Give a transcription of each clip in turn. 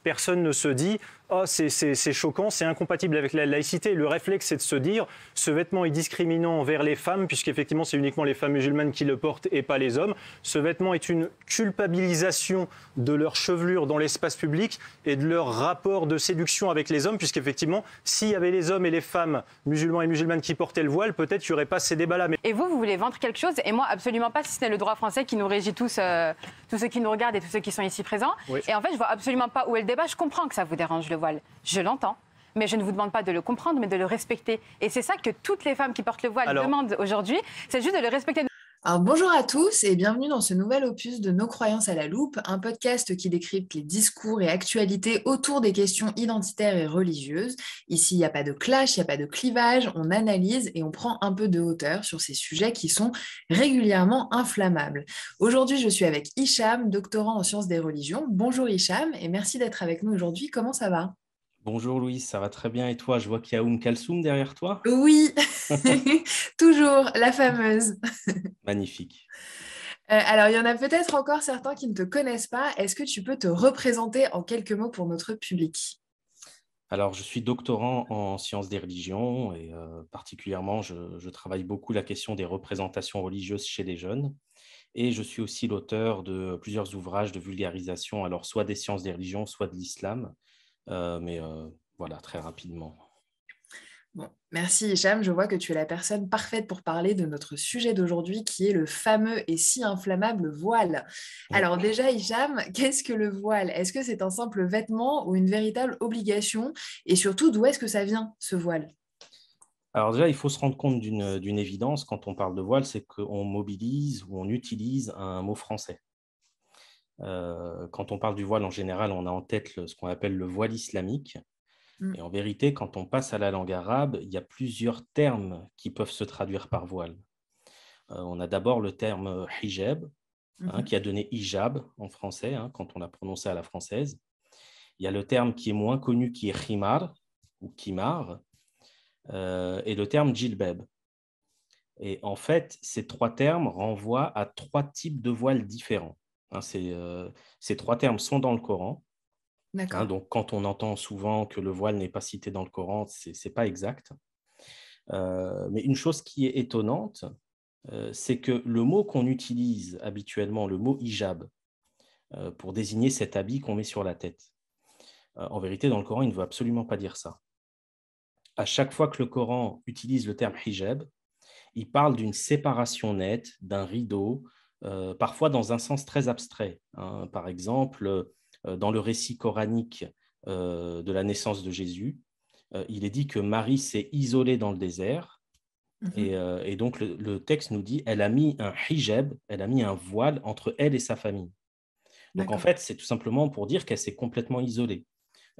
personne ne se dit « Oh, c'est choquant, c'est incompatible avec la laïcité ». Le réflexe, c'est de se dire « Ce vêtement est discriminant envers les femmes, puisqu'effectivement, c'est uniquement les femmes musulmanes qui le portent et pas les hommes. Ce vêtement est une culpabilisation de leur chevelure dans l'espace public et de leur rapport de séduction avec les hommes, puisqu'effectivement, s'il y avait les hommes et les femmes musulmans et musulmanes qui portaient le voile, peut-être qu'il n'y aurait pas ces débats-là. Et vous voulez vendre quelque chose, et moi, absolument pas, si ce n'est le droit français qui nous régit tous, tous ceux qui nous regardent et tous ceux qui sont ici présents. Oui. Et en fait, je vois absolument pas où est le débat. Je comprends que ça vous dérange, le voile. Je l'entends. Mais je ne vous demande pas de le comprendre, mais de le respecter. Et c'est ça que toutes les femmes qui portent le voile demandent aujourd'hui, c'est juste de le respecter. Alors, bonjour à tous et bienvenue dans ce nouvel opus de Nos croyances à la loupe, un podcast qui décrypte les discours et actualités autour des questions identitaires et religieuses. Ici, il n'y a pas de clash, il n'y a pas de clivage, on analyse et on prend un peu de hauteur sur ces sujets qui sont régulièrement inflammables. Aujourd'hui, je suis avec Hicham, doctorant en sciences des religions. Bonjour Hicham et merci d'être avec nous aujourd'hui. Comment ça va ? Bonjour Louise, ça va très bien et toi? Je vois qu'il y a Kalsoum derrière toi. Oui, toujours la fameuse. Magnifique. Alors, il y en a peut-être encore certains qui ne te connaissent pas. Est-ce que tu peux te représenter en quelques mots pour notre public ? Alors, je suis doctorant en sciences des religions et particulièrement, je travaille beaucoup la question des représentations religieuses chez les jeunes. Et je suis aussi l'auteur de plusieurs ouvrages de vulgarisation, alors soit des sciences des religions, soit de l'islam. Voilà, très rapidement. Bon, merci Hicham, je vois que tu es la personne parfaite pour parler de notre sujet d'aujourd'hui qui est le fameux et si inflammable voile. Alors déjà Hicham, qu'est-ce que le voile ? Est-ce que c'est un simple vêtement ou une véritable obligation ? Et surtout, d'où est-ce que ça vient, ce voile ? Alors déjà, il faut se rendre compte d'une évidence quand on parle de voile, c'est qu'on mobilise ou on utilise un mot français. Quand on parle du voile en général, on a en tête ce qu'on appelle le voile islamique. Et en vérité, quand on passe à la langue arabe, il y a plusieurs termes qui peuvent se traduire par voile. On a d'abord le terme hijab, qui a donné hijab en français, quand on l'a prononcé à la française. Il y a le terme qui est moins connu, qui est khimar ou kimar, et le terme djilbab. Et en fait, ces trois termes renvoient à trois types de voiles différents. Ces trois termes sont dans le Coran. Donc, quand on entend souvent que le voile n'est pas cité dans le Coran, ce n'est pas exact. Mais une chose qui est étonnante, c'est que le mot qu'on utilise habituellement, le mot hijab, pour désigner cet habit qu'on met sur la tête, en vérité, dans le Coran, il ne veut absolument pas dire ça. À chaque fois que le Coran utilise le terme hijab, il parle d'une séparation nette, d'un rideau, parfois dans un sens très abstrait. Par exemple, dans le récit coranique de la naissance de Jésus, il est dit que Marie s'est isolée dans le désert et donc le texte nous dit elle a mis un hijab, elle a mis un voile entre elle et sa famille. Donc en fait, c'est tout simplement pour dire qu'elle s'est complètement isolée.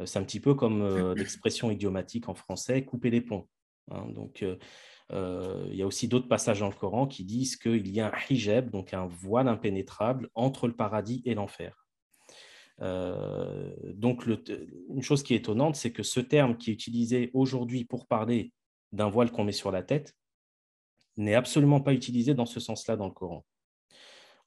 C'est un petit peu comme l'expression idiomatique en français, couper les ponts. Donc il y a aussi d'autres passages dans le Coran qui disent qu'il y a un hijab, donc un voile impénétrable entre le paradis et l'enfer. Donc, une chose qui est étonnante, c'est que ce terme qui est utilisé aujourd'hui pour parler d'un voile qu'on met sur la tête n'est absolument pas utilisé dans ce sens-là dans le Coran.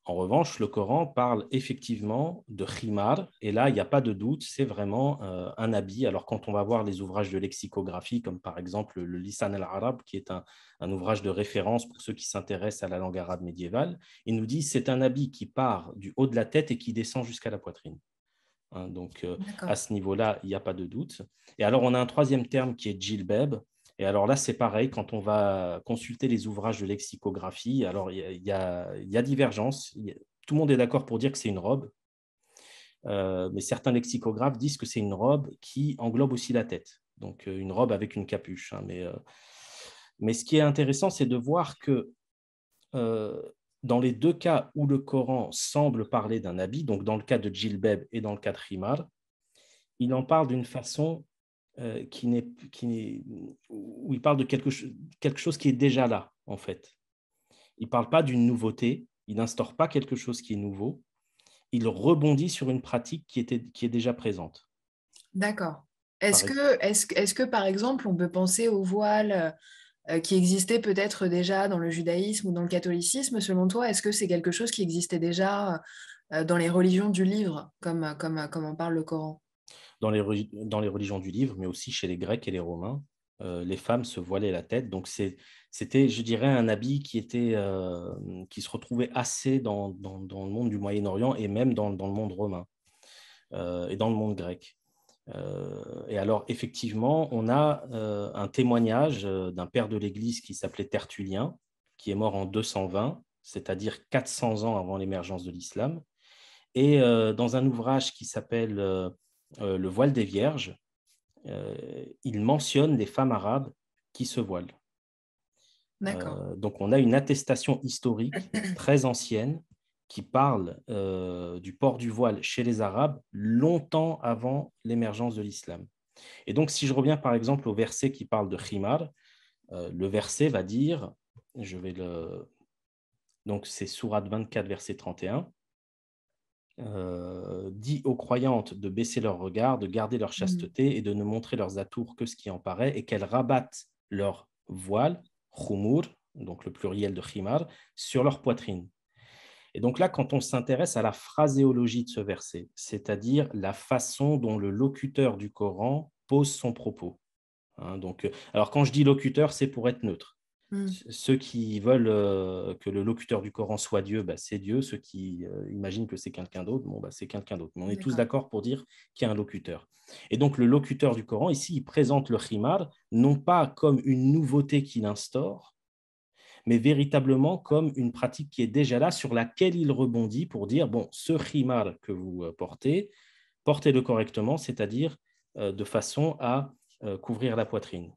En revanche, le Coran parle effectivement de khimar, et là, il n'y a pas de doute, c'est vraiment un habit. Alors, quand on va voir les ouvrages de lexicographie, comme par exemple le Lisan al-Arab, qui est un ouvrage de référence pour ceux qui s'intéressent à la langue arabe médiévale, il nous dit que c'est un habit qui part du haut de la tête et qui descend jusqu'à la poitrine. Donc, à ce niveau-là, il n'y a pas de doute. Et alors, on a un troisième terme qui est djilbab. Et alors là, c'est pareil, quand on va consulter les ouvrages de lexicographie, alors il y a divergence. Tout le monde est d'accord pour dire que c'est une robe, mais certains lexicographes disent que c'est une robe qui englobe aussi la tête. Donc, une robe avec une capuche. Mais ce qui est intéressant, c'est de voir que dans les deux cas où le Coran semble parler d'un habit, donc dans le cas de djilbab et dans le cas de khimar, il en parle d'une façon où il parle de quelque chose qui est déjà là, en fait. Il ne parle pas d'une nouveauté, il n'instaure pas quelque chose qui est nouveau, il rebondit sur une pratique qui est déjà présente. D'accord. Est-ce que, par exemple, on peut penser au voile qui existait peut-être déjà dans le judaïsme ou dans le catholicisme, selon toi, est-ce que c'est quelque chose qui existait déjà dans les religions du livre, comme en parle le Coran ? Dans les religions du livre, mais aussi chez les Grecs et les Romains, les femmes se voilaient la tête. Donc, c'était, je dirais, un habit qui se retrouvait assez dans le monde du Moyen-Orient et même dans le monde romain et dans le monde grec. Et alors, effectivement, on a un témoignage d'un père de l'Église qui s'appelait Tertullien, qui est mort en 220, c'est-à-dire 400 ans avant l'émergence de l'islam. Et dans un ouvrage qui s'appelle Le voile des vierges, il mentionne les femmes arabes qui se voilent. Donc, on a une attestation historique très ancienne qui parle du port du voile chez les Arabes longtemps avant l'émergence de l'islam. Et donc, si je reviens par exemple au verset qui parle de khimar, le verset va dire, donc c'est sourate 24, verset 31, dit aux croyantes de baisser leur regard, de garder leur chasteté et de ne montrer leurs atours que ce qui en paraît, et qu'elles rabattent leur voile, khumur, donc le pluriel de khimar, sur leur poitrine. Et donc là, quand on s'intéresse à la phraséologie de ce verset, c'est-à-dire la façon dont le locuteur du Coran pose son propos. Alors quand je dis locuteur, c'est pour être neutre. Ceux qui veulent que le locuteur du Coran soit Dieu, c'est Dieu. Ceux qui imaginent que c'est quelqu'un d'autre, c'est quelqu'un d'autre. Mais on est tous d'accord pour dire qu'il y a un locuteur. Et donc, le locuteur du Coran, ici, il présente le khimar, non pas comme une nouveauté qu'il instaure, mais véritablement comme une pratique qui est déjà là, sur laquelle il rebondit pour dire, bon, ce khimar que vous portez, portez-le correctement, c'est-à-dire de façon à couvrir la poitrine.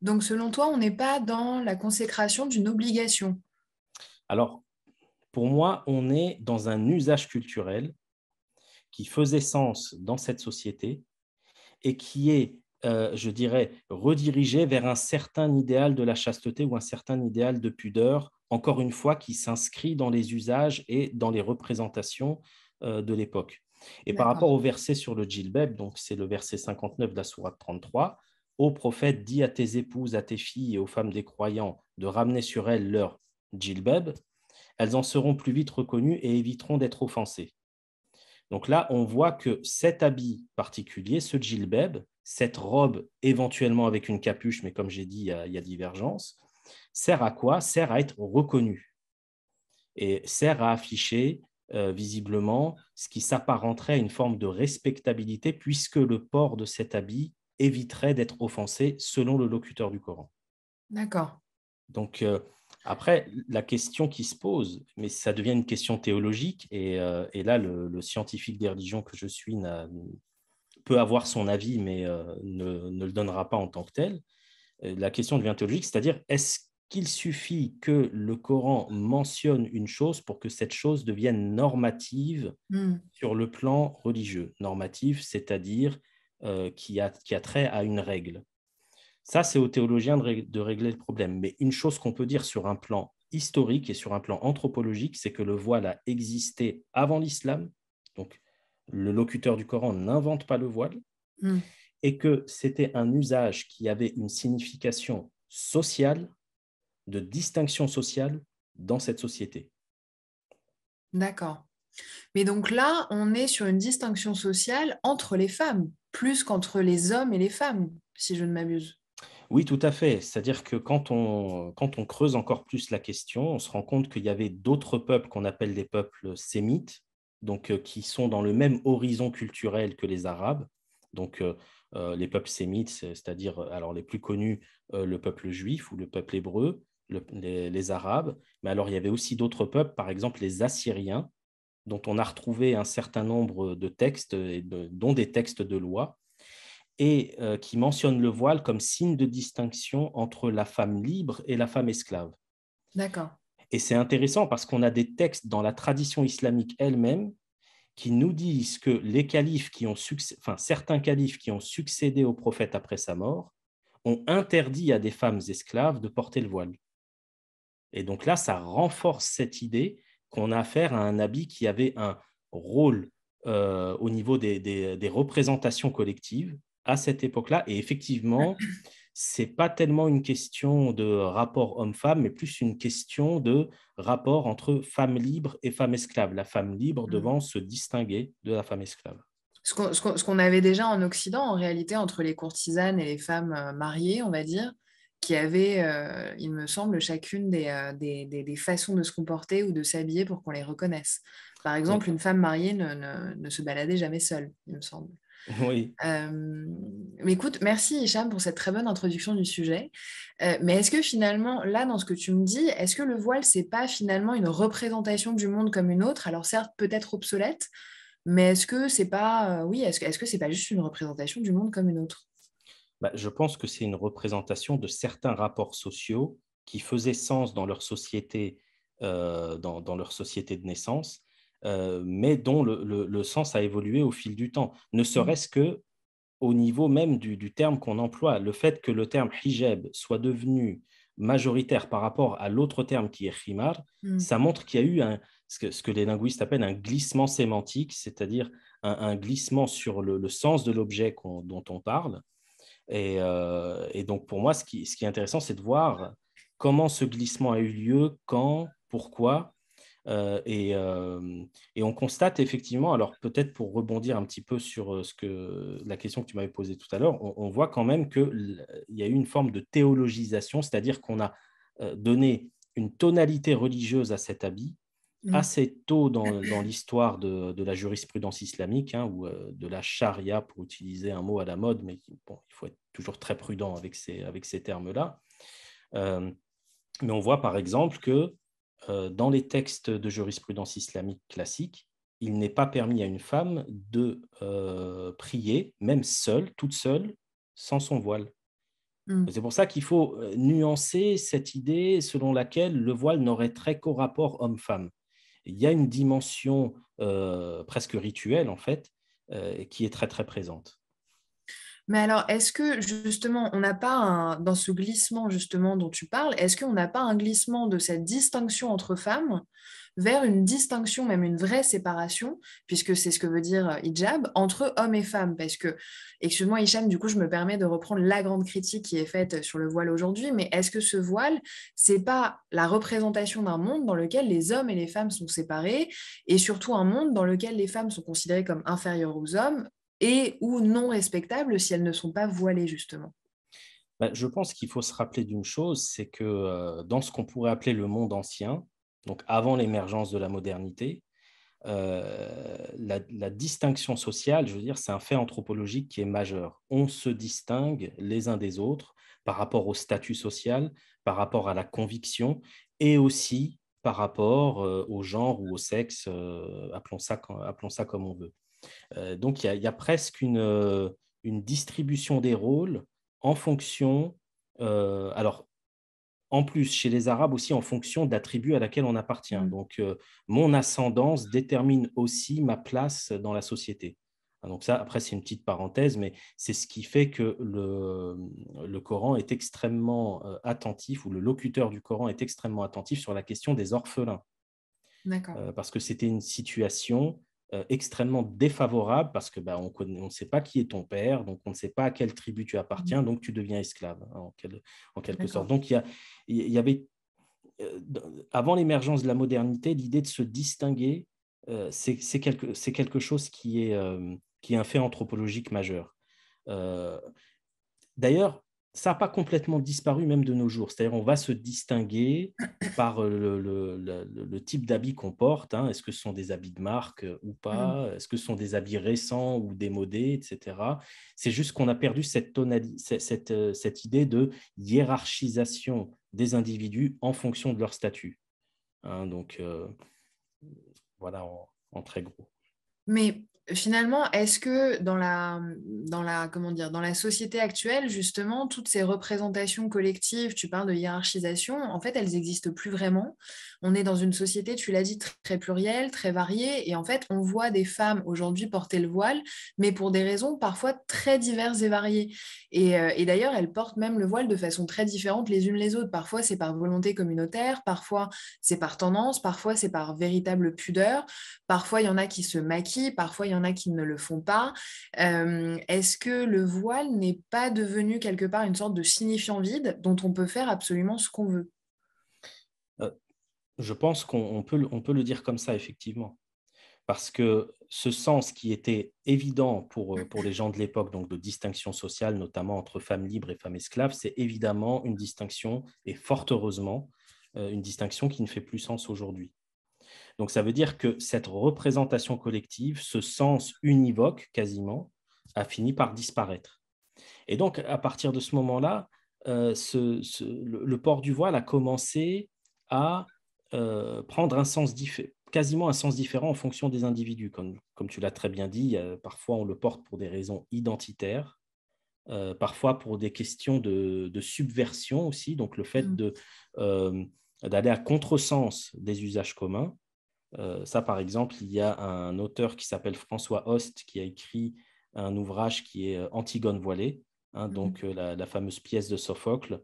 Donc, selon toi, on n'est pas dans la consécration d'une obligation. Alors, pour moi, on est dans un usage culturel qui faisait sens dans cette société et qui est, je dirais, redirigé vers un certain idéal de la chasteté ou un certain idéal de pudeur, encore une fois, qui s'inscrit dans les usages et dans les représentations de l'époque. Et par rapport au verset sur le djilbab, donc c'est le verset 59 de la sourate 33, « Ô prophète, dis à tes épouses, à tes filles et aux femmes des croyants de ramener sur elles leur djilbab, elles en seront plus vite reconnues et éviteront d'être offensées. » Donc là, on voit que cet habit particulier, ce djilbab, cette robe éventuellement avec une capuche, mais comme j'ai dit, il y a divergence, sert à quoi? Sert à être reconnu et sert à afficher visiblement ce qui s'apparenterait à une forme de respectabilité, puisque le port de cet habit éviterait d'être offensé selon le locuteur du Coran. D'accord. Donc, après, la question qui se pose, mais ça devient une question théologique, et là, le scientifique des religions que je suis peut avoir son avis, mais ne le donnera pas en tant que tel. La question devient théologique, c'est-à-dire, est-ce qu'il suffit que le Coran mentionne une chose pour que cette chose devienne normative sur le plan religieux? Normative, c'est-à-dire qui a trait à une règle. Ça, c'est aux théologiens de régler le problème. Mais une chose qu'on peut dire sur un plan historique et sur un plan anthropologique, c'est que le voile a existé avant l'islam. Donc, le locuteur du Coran n'invente pas le voile. Et que c'était un usage qui avait une signification sociale, de distinction sociale dans cette société. D'accord. Mais donc là, on est sur une distinction sociale entre les femmes, plus qu'entre les hommes et les femmes, si je ne m'abuse. Oui, tout à fait. C'est-à-dire que quand on creuse encore plus la question, on se rend compte qu'il y avait d'autres peuples qu'on appelle des peuples sémites, donc qui sont dans le même horizon culturel que les Arabes. Donc, les peuples sémites, c'est-à-dire alors les plus connus, le peuple juif ou le peuple hébreu, les Arabes. Mais alors, il y avait aussi d'autres peuples, par exemple les Assyriens, dont on a retrouvé un certain nombre de textes, dont des textes de loi, et qui mentionne le voile comme signe de distinction entre la femme libre et la femme esclave. D'accord. Et c'est intéressant parce qu'on a des textes dans la tradition islamique elle-même qui nous disent que les califes certains califes qui ont succédé au prophète après sa mort ont interdit à des femmes esclaves de porter le voile. Et donc là, ça renforce cette idée qu'on a affaire à un habit qui avait un rôle au niveau des représentations collectives à cette époque-là. Et effectivement, ce n'est pas tellement une question de rapport homme-femme, mais plus une question de rapport entre femme libre et femme esclave. La femme libre devant se distinguer de la femme esclave. Ce qu'on avait déjà en Occident, en réalité, entre les courtisanes et les femmes mariées, on va dire, qui avaient, il me semble, chacune des façons de se comporter ou de s'habiller pour qu'on les reconnaisse. Par Oui, exemple, une femme mariée ne se baladait jamais seule, il me semble. oui. Mais écoute, merci Hicham pour cette très bonne introduction du sujet. Mais est-ce que finalement, là, dans ce que tu me dis, est-ce que le voile, c'est pas finalement une représentation du monde comme une autre? Alors certes, peut-être obsolète, mais est-ce que c'est pas, oui, est-ce que c'est pas juste une représentation du monde comme une autre? Bah, je pense que c'est une représentation de certains rapports sociaux qui faisaient sens dans leur société, dans leur société de naissance, mais dont le sens a évolué au fil du temps. Ne Mm. serait-ce que au niveau même du terme qu'on emploie. Le fait que le terme hijab soit devenu majoritaire par rapport à l'autre terme qui est khimar, Mm. ça montre qu'il y a eu ce que les linguistes appellent un glissement sémantique, c'est-à-dire un glissement sur le sens de l'objet dont on parle. Et donc, pour moi, ce qui est intéressant, c'est de voir comment ce glissement a eu lieu, quand, pourquoi. Et on constate effectivement, alors peut-être pour rebondir un petit peu sur la question que tu m'avais posée tout à l'heure, on voit quand même qu'il y a eu une forme de théologisation, c'est-à-dire qu'on a donné une tonalité religieuse à cet habit Mm. assez tôt dans l'histoire de la jurisprudence islamique, hein, ou de la charia, pour utiliser un mot à la mode, mais bon, il faut être toujours très prudent avec ces termes-là. Euh, mais on voit par exemple que dans les textes de jurisprudence islamique classique, il n'est pas permis à une femme de prier, même seule, toute seule, sans son voile. Mm. C'est pour ça qu'il faut nuancer cette idée selon laquelle le voile n'aurait très qu'au rapport homme-femme. Il y a une dimension presque rituelle, en fait, qui est très, très présente. Mais alors, est-ce que justement, on n'a pas dans ce glissement justement dont tu parles, est-ce qu'on n'a pas un glissement de cette distinction entre femmes vers une distinction, même une vraie séparation, puisque c'est ce que veut dire hijab, entre hommes et femmes? Parce que, excuse-moi Hicham, du coup, je me permets de reprendre la grande critique qui est faite sur le voile aujourd'hui, mais est-ce que ce voile, c'est pas la représentation d'un monde dans lequel les hommes et les femmes sont séparés, et surtout un monde dans lequel les femmes sont considérées comme inférieures aux hommes, et ou non respectables si elles ne sont pas voilées, justement. Ben, je pense qu'il faut se rappeler d'une chose, c'est que dans ce qu'on pourrait appeler le monde ancien, donc avant l'émergence de la modernité, la distinction sociale, je veux dire, c'est un fait anthropologique qui est majeur. On se distingue les uns des autres par rapport au statut social, par rapport à la conviction et aussi par rapport au genre ou au sexe, appelons ça comme on veut. Donc, il y a presque une distribution des rôles en fonction, alors en plus, chez les Arabes aussi, en fonction de la tribu à laquelle on appartient. Mm. Donc, mon ascendance détermine aussi ma place dans la société. Donc ça, après, c'est une petite parenthèse, mais c'est ce qui fait que le Coran est extrêmement attentif, ou le locuteur du Coran est extrêmement attentif sur la question des orphelins. D'accord. Parce que c'était une situation extrêmement défavorable, parce que bah, on ne sait pas qui est ton père, donc on ne sait pas à quelle tribu tu Mm. appartiens, donc tu deviens esclave, hein, en quelque sorte. D'accord. Donc il y avait, avant l'émergence de la modernité, l'idée de se distinguer, c'est quelque chose qui est un fait anthropologique majeur. Euh, D'ailleurs, ça n'a pas complètement disparu même de nos jours. C'est-à-dire, on va se distinguer par le type d'habits qu'on porte, hein. Est-ce que ce sont des habits de marque ou Mm. pas? Est-ce que ce sont des habits récents ou démodés, etc. C'est juste qu'on a perdu cette idée de hiérarchisation des individus en fonction de leur statut, hein. Donc, voilà en très gros. Mais finalement, est-ce que comment dire, dans la société actuelle, justement, toutes ces représentations collectives, tu parles de hiérarchisation, en fait, elles n'existent plus vraiment. On est dans une société, tu l'as dit, très plurielle, très variée, et en fait, on voit des femmes aujourd'hui porter le voile, mais pour des raisons parfois très diverses et variées. Et d'ailleurs, elles portent même le voile de façon très différente les unes les autres. Parfois, c'est par volonté communautaire, parfois, c'est par tendance, parfois, c'est par véritable pudeur. Parfois, il y en a qui se maquillent, parfois, il y en a qui ne le font pas. Est-ce que le voile n'est pas devenu quelque part une sorte de signifiant vide dont on peut faire absolument ce qu'on veut? Je pense qu'on peut le dire comme ça, effectivement. parce que ce sens qui était évident pour les gens de l'époque, donc de distinction sociale, notamment entre femmes libres et femmes esclaves, c'est évidemment une distinction, et fort heureusement, une distinction qui ne fait plus sens aujourd'hui. Donc ça veut dire que cette représentation collective, ce sens univoque quasiment, a fini par disparaître. Et donc à partir de ce moment-là, le port du voile a commencé à prendre quasiment un sens différent en fonction des individus. Comme tu l'as très bien dit, parfois on le porte pour des raisons identitaires, parfois pour des questions de subversion aussi, donc le fait d'aller à contresens des usages communs. Ça, par exemple, il y a un auteur qui s'appelle François Host qui a écrit un ouvrage qui est Antigone voilée, donc la fameuse pièce de Sophocle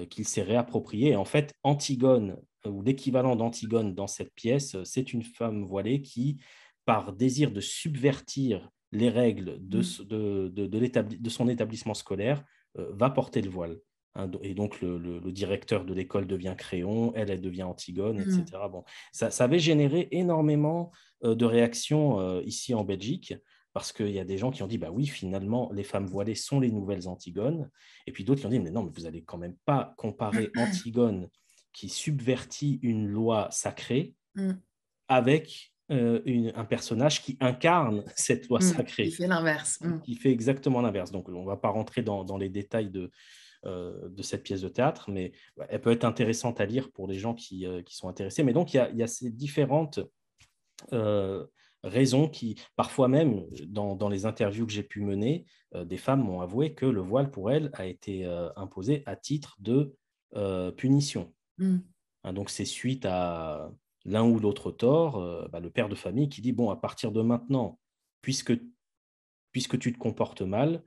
qu'il s'est réappropriée. Et en fait, Antigone, ou l'équivalent d'Antigone dans cette pièce, c'est une femme voilée qui, par désir de subvertir les règles de son établissement scolaire, va porter le voile. Et donc, le directeur de l'école devient Créon, elle devient Antigone, etc. Bon, ça avait généré énormément de réactions ici en Belgique, parce qu'il y a des gens qui ont dit, bah oui, finalement, les femmes voilées sont les nouvelles Antigones. Et puis d'autres qui ont dit, mais non, mais vous n'allez quand même pas comparer Antigone, qui subvertit une loi sacrée, avec un personnage qui incarne cette loi sacrée. Qui fait l'inverse. Qui fait exactement l'inverse. Donc, on ne va pas rentrer dans les détails de cette pièce de théâtre, mais elle peut être intéressante à lire pour les gens qui sont intéressés. Mais donc, il y a ces différentes raisons qui, parfois même, dans les interviews que j'ai pu mener, des femmes m'ont avoué que le voile, pour elles, a été imposé à titre de punition. Donc, c'est suite à l'un ou l'autre tort, le père de famille qui dit, bon, à partir de maintenant, puisque tu te comportes mal,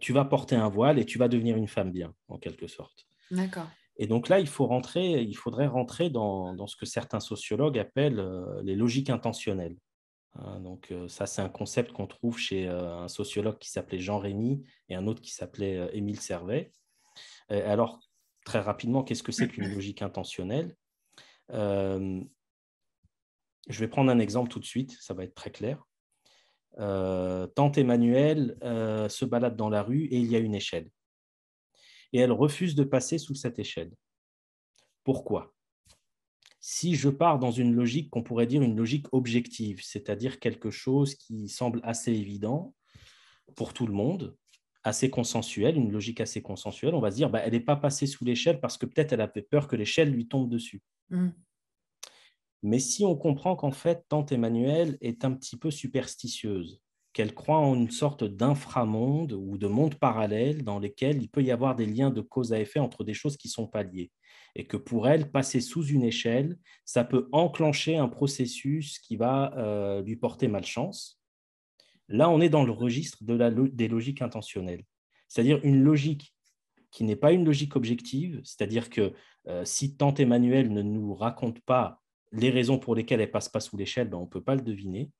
tu vas porter un voile et tu vas devenir une femme bien, en quelque sorte. D'accord. Et donc là, il faudrait rentrer dans ce que certains sociologues appellent les logiques intentionnelles. Donc ça, c'est un concept qu'on trouve chez un sociologue qui s'appelait Jean Rémy et un autre qui s'appelait Émile Servet. Alors, très rapidement, qu'est-ce que c'est qu'une logique intentionnelle ? Je vais prendre un exemple tout de suite, ça va être très clair. Tante Emmanuelle se balade dans la rue et il y a une échelle. Et elle refuse de passer sous cette échelle. Pourquoi ? Si je pars dans une logique qu'on pourrait dire une logique objective, c'est-à-dire quelque chose qui semble assez évident pour tout le monde, assez consensuel, une logique assez consensuelle, on va se dire elle n'est pas passée sous l'échelle parce que peut-être elle avait peur que l'échelle lui tombe dessus. Mais si on comprend qu'en fait, tante Emmanuelle est un petit peu superstitieuse, qu'elle croit en une sorte d'inframonde ou de monde parallèle dans lesquels il peut y avoir des liens de cause à effet entre des choses qui ne sont pas liées, et que pour elle, passer sous une échelle, ça peut enclencher un processus qui va lui porter malchance. Là, on est dans le registre des logiques intentionnelles, c'est-à-dire une logique qui n'est pas une logique objective, c'est-à-dire que si tante Emmanuelle ne nous raconte pas les raisons pour lesquelles elle ne passe pas sous l'échelle, on ne peut pas le deviner.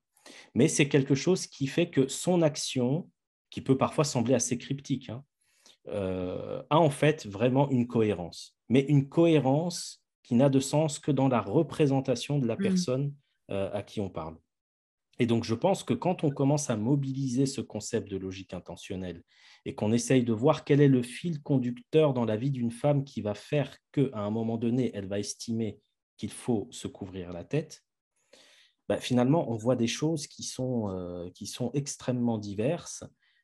Mais c'est quelque chose qui fait que son action, qui peut parfois sembler assez cryptique, a en fait vraiment une cohérence. Mais une cohérence qui n'a de sens que dans la représentation de la personne à qui on parle. Et donc, je pense que quand on commence à mobiliser ce concept de logique intentionnelle et qu'on essaye de voir quel est le fil conducteur dans la vie d'une femme qui va faire qu'à un moment donné, elle va estimer qu'il faut se couvrir la tête, finalement, on voit des choses qui sont extrêmement diverses.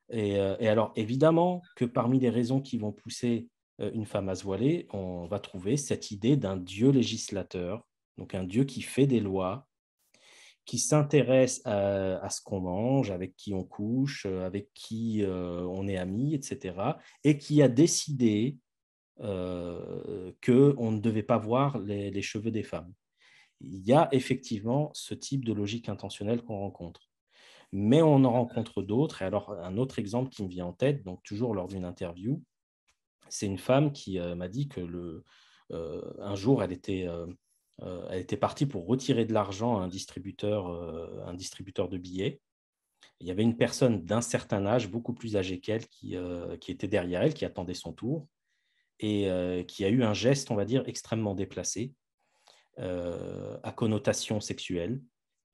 Et alors, évidemment que parmi les raisons qui vont pousser une femme à se voiler, on va trouver cette idée d'un Dieu législateur, donc un Dieu qui fait des lois, qui s'intéresse à ce qu'on mange, avec qui on couche, avec qui on est amis, etc., et qui a décidé qu'on ne devait pas voir les cheveux des femmes. Il y a effectivement ce type de logique intentionnelle qu'on rencontre. Mais on en rencontre d'autres. Et alors, un autre exemple qui me vient en tête, donc toujours lors d'une interview, c'est une femme qui m'a dit que un jour, elle était partie pour retirer de l'argent à un distributeur de billets. Il y avait une personne d'un certain âge, beaucoup plus âgée qu'elle, qui était derrière elle, qui attendait son tour, et qui a eu un geste, on va dire, extrêmement déplacé, à connotation sexuelle,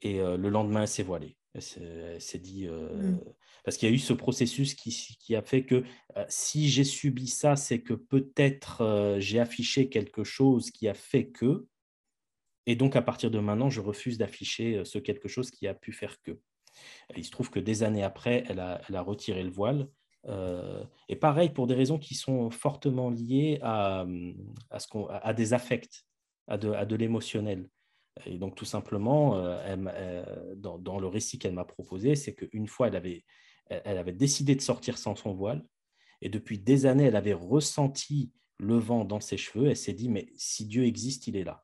Et le lendemain, elle s'est voilée. Elle s'est dit, parce qu'il y a eu ce processus qui a fait que si j'ai subi ça, c'est que peut-être j'ai affiché quelque chose qui a fait que, et donc à partir de maintenant, je refuse d'afficher ce quelque chose qui a pu faire que. Il se trouve que des années après, elle a retiré le voile. Et pareil, pour des raisons qui sont fortement liées à des affects, à de l'émotionnel. Et donc, tout simplement, dans le récit qu'elle m'a proposé, c'est qu'une fois, elle avait décidé de sortir sans son voile. Et depuis des années, elle avait ressenti le vent dans ses cheveux. Elle s'est dit, mais si Dieu existe, il est là.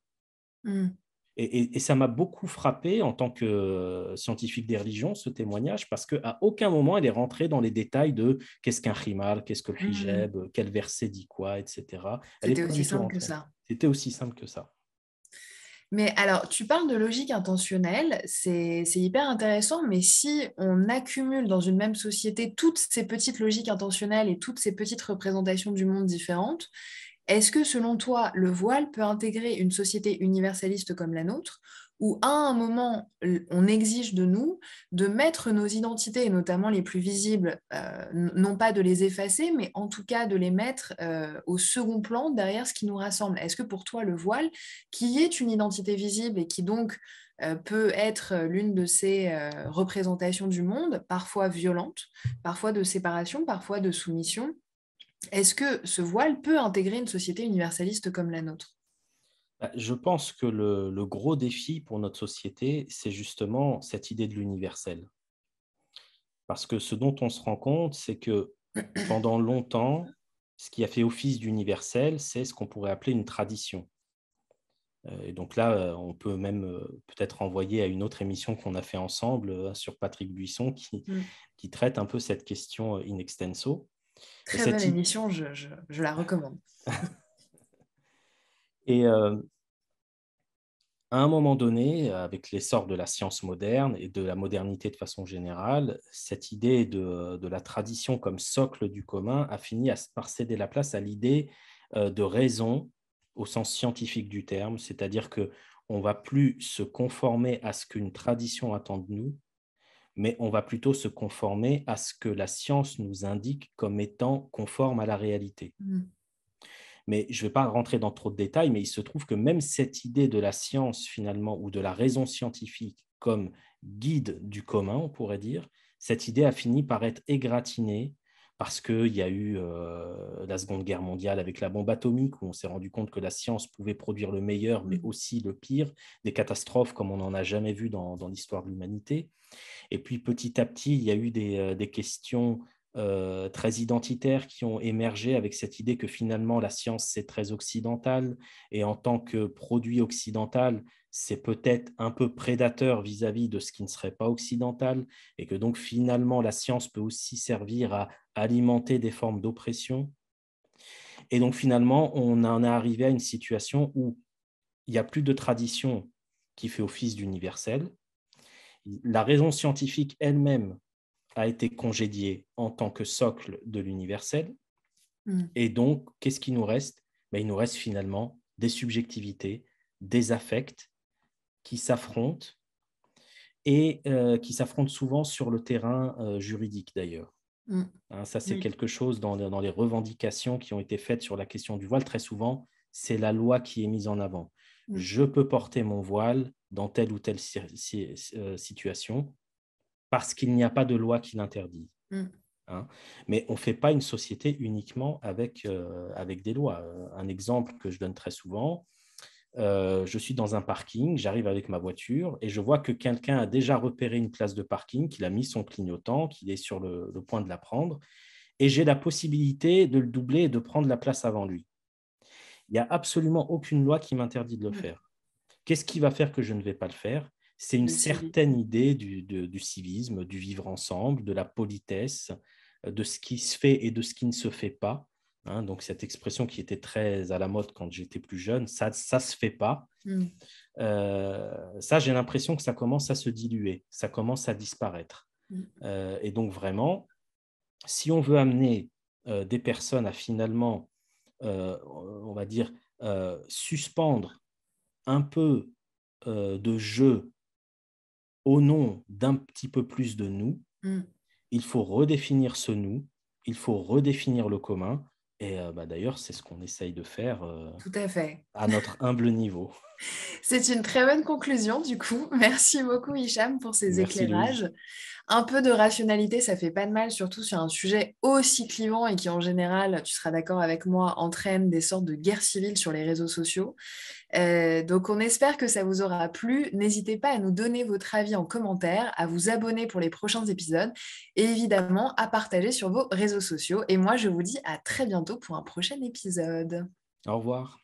Mm. Et ça m'a beaucoup frappé en tant que scientifique des religions, ce témoignage, parce qu'à aucun moment, elle est rentrée dans les détails de qu'est-ce qu'un khimal, qu'est-ce que le hijab, quel verset dit quoi, etc. Elle n'est C'était pas aussi du tout simple que rentrée. ça. C'était aussi simple que ça. Mais alors, tu parles de logique intentionnelle, c'est hyper intéressant, mais si on accumule dans une même société toutes ces petites logiques intentionnelles et toutes ces petites représentations du monde différentes, est-ce que selon toi, le voile peut intégrer une société universaliste comme la nôtre, où à un moment, on exige de nous de mettre nos identités, et notamment les plus visibles, non pas de les effacer, mais en tout cas de les mettre au second plan derrière ce qui nous rassemble? Est-ce que pour toi, le voile, qui est une identité visible et qui donc peut être l'une de ces représentations du monde, parfois violente, parfois de séparation, parfois de soumission, est-ce que ce voile peut intégrer une société universaliste comme la nôtre? Je pense que le gros défi pour notre société, c'est justement cette idée de l'universel. Parce que ce dont on se rend compte, c'est que pendant longtemps, ce qui a fait office d'universel, c'est ce qu'on pourrait appeler une tradition. Et donc là, on peut même peut-être renvoyer à une autre émission qu'on a fait ensemble sur Patrick Buisson Mm. qui traite un peu cette question in extenso. Et, Très bonne émission, je la recommande. et à un moment donné, avec l'essor de la science moderne et de la modernité de façon générale, cette idée de la tradition comme socle du commun a fini par céder la place à l'idée de raison au sens scientifique du terme, c'est-à-dire qu'on ne va plus se conformer à ce qu'une tradition attend de nous, mais on va plutôt se conformer à ce que la science nous indique comme étant conforme à la réalité. Mm. Mais je ne vais pas rentrer dans trop de détails, mais il se trouve que même cette idée de la science, finalement, ou de la raison scientifique comme guide du commun, on pourrait dire, cette idée a fini par être égratignée parce qu'il y a eu la Seconde Guerre mondiale avec la bombe atomique, où on s'est rendu compte que la science pouvait produire le meilleur, mais aussi le pire, des catastrophes comme on n'en a jamais vu dans l'histoire de l'humanité. Et puis petit à petit, il y a eu des questions très identitaires qui ont émergé avec cette idée que finalement la science c'est très occidental et en tant que produit occidental, c'est peut-être un peu prédateur vis-à-vis de ce qui ne serait pas occidental et que donc finalement la science peut aussi servir à alimenter des formes d'oppression. Et donc finalement, on en est arrivé à une situation où il n'y a plus de tradition qui fait office d'universel. La raison scientifique elle-même a été congédiée en tant que socle de l'universel. Mm. Et donc, qu'est-ce qui nous reste? Il nous reste finalement des subjectivités, des affects qui s'affrontent et qui s'affrontent souvent sur le terrain juridique d'ailleurs. Mm. Ça, c'est Oui. quelque chose dans les revendications qui ont été faites sur la question du voile. Très souvent, c'est la loi qui est mise en avant. Mm. Je peux porter mon voile dans telle ou telle situation parce qu'il n'y a pas de loi qui l'interdit. Mm. Mais on ne fait pas une société uniquement avec des lois. Un exemple que je donne très souvent, je suis dans un parking, j'arrive avec ma voiture et je vois que quelqu'un a déjà repéré une place de parking, qu'il a mis son clignotant, qu'il est sur le point de la prendre, et j'ai la possibilité de le doubler et de prendre la place avant lui. Il n'y a absolument aucune loi qui m'interdit de le faire. Qu'est-ce qui va faire que je ne vais pas le faire? C'est une certaine idée du civisme, du vivre ensemble, de la politesse, de ce qui se fait et de ce qui ne se fait pas. Donc, cette expression qui était très à la mode quand j'étais plus jeune, ça ne se fait pas. Mm. Ça, j'ai l'impression que ça commence à se diluer, ça commence à disparaître. Et donc, vraiment, si on veut amener des personnes à finalement, on va dire, suspendre un peu de jeu au nom d'un petit peu plus de nous, il faut redéfinir ce nous, il faut redéfinir le commun. Et d'ailleurs, c'est ce qu'on essaye de faire Tout à fait. à notre humble niveau. C'est une très bonne conclusion, du coup. Merci beaucoup, Hicham, pour ces Merci, éclairages. Louise. Un peu de rationalité, ça fait pas de mal, surtout sur un sujet aussi clivant et qui, en général, tu seras d'accord avec moi, entraîne des sortes de guerres civiles sur les réseaux sociaux. Donc, on espère que ça vous aura plu. N'hésitez pas à nous donner votre avis en commentaire, à vous abonner pour les prochains épisodes et évidemment à partager sur vos réseaux sociaux. Et moi, je vous dis à très bientôt pour un prochain épisode. Au revoir.